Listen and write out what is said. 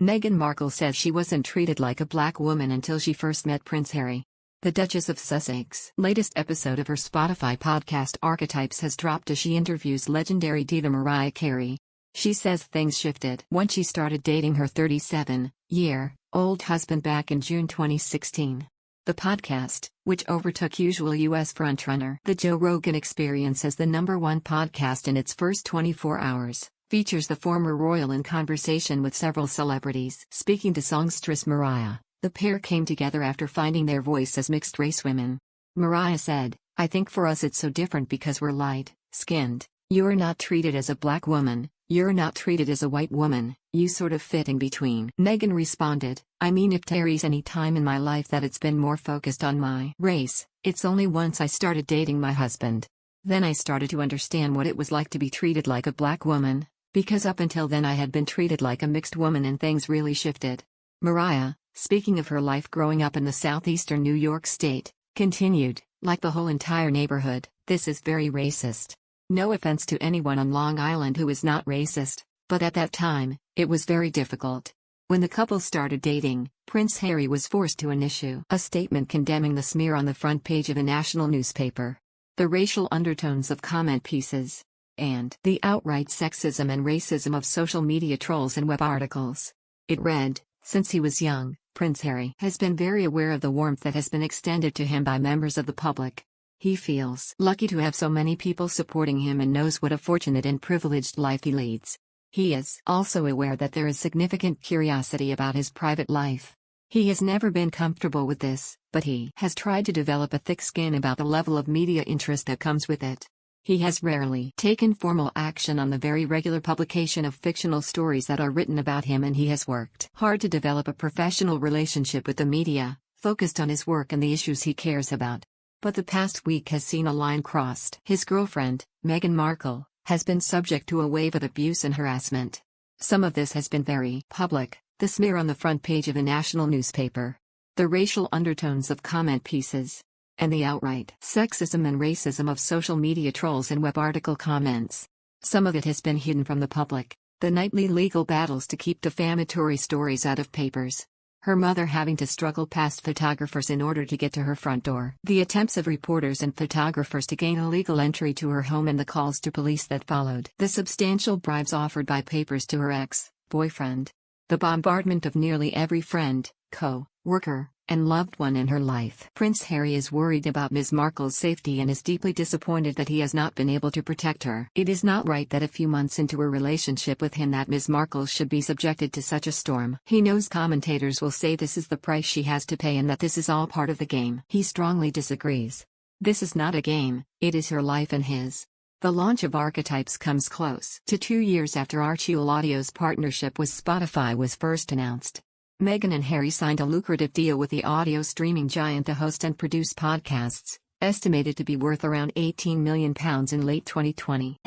Meghan Markle says she wasn't treated like a black woman until she first met Prince Harry. The Duchess of Sussex latest episode of her Spotify podcast Archetypes has dropped as she interviews legendary diva Mariah Carey. She says things shifted when she started dating her 37-year-old husband back in June 2016. The podcast, which overtook usual U.S. frontrunner The Joe Rogan Experience as the #1 podcast in its first 24 hours, features the former royal in conversation with several celebrities. Speaking to songstress Mariah, the pair came together after finding their voice as mixed-race women. Mariah said, "I think for us it's so different because we're light-skinned. You're not treated as a black woman, you're not treated as a white woman, you sort of fit in between." Meghan responded, "I mean, if there's any time in my life that it's been more focused on my race, it's only once I started dating my husband. Then I started to understand what it was like to be treated like a black woman, because up until then I had been treated like a mixed woman and things really shifted." Mariah, speaking of her life growing up in the southeastern New York state, continued, "Like the whole entire neighborhood, this is very racist. No offense to anyone on Long Island who is not racist, but at that time, it was very difficult." When the couple started dating, Prince Harry was forced to issue a statement condemning the smear on the front page of a national newspaper, the racial undertones of comment pieces, and the outright sexism and racism of social media trolls and web articles. It read, "Since he was young, Prince Harry has been very aware of the warmth that has been extended to him by members of the public. He feels lucky to have so many people supporting him and knows what a fortunate and privileged life he leads. He is also aware that there is significant curiosity about his private life. He has never been comfortable with this, but he has tried to develop a thick skin about the level of media interest that comes with it. He has rarely taken formal action on the very regular publication of fictional stories that are written about him, and he has worked hard to develop a professional relationship with the media, focused on his work and the issues he cares about. But the past week has seen a line crossed. His girlfriend, Meghan Markle, has been subject to a wave of abuse and harassment. Some of this has been very public, the smear on the front page of a national newspaper, the racial undertones of comment pieces, and the outright sexism and racism of social media trolls and web article comments. Some of it has been hidden from the public, the nightly legal battles to keep defamatory stories out of papers, her mother having to struggle past photographers in order to get to her front door, the attempts of reporters and photographers to gain a legal entry to her home and the calls to police that followed, the substantial bribes offered by papers to her ex-boyfriend, the bombardment of nearly every friend, co-worker, and loved one in her life. Prince Harry is worried about Ms. Markle's safety and is deeply disappointed that he has not been able to protect her. It is not right that a few months into a relationship with him that Ms. Markle should be subjected to such a storm. He knows commentators will say this is the price she has to pay and that this is all part of the game. He strongly disagrees. This is not a game, it is her life and his. The launch of Archetypes comes close to 2 years after Archetypes Audio's partnership with Spotify was first announced. Meghan and Harry signed a lucrative deal with the audio streaming giant to host and produce podcasts, estimated to be worth around £18 million in late 2020.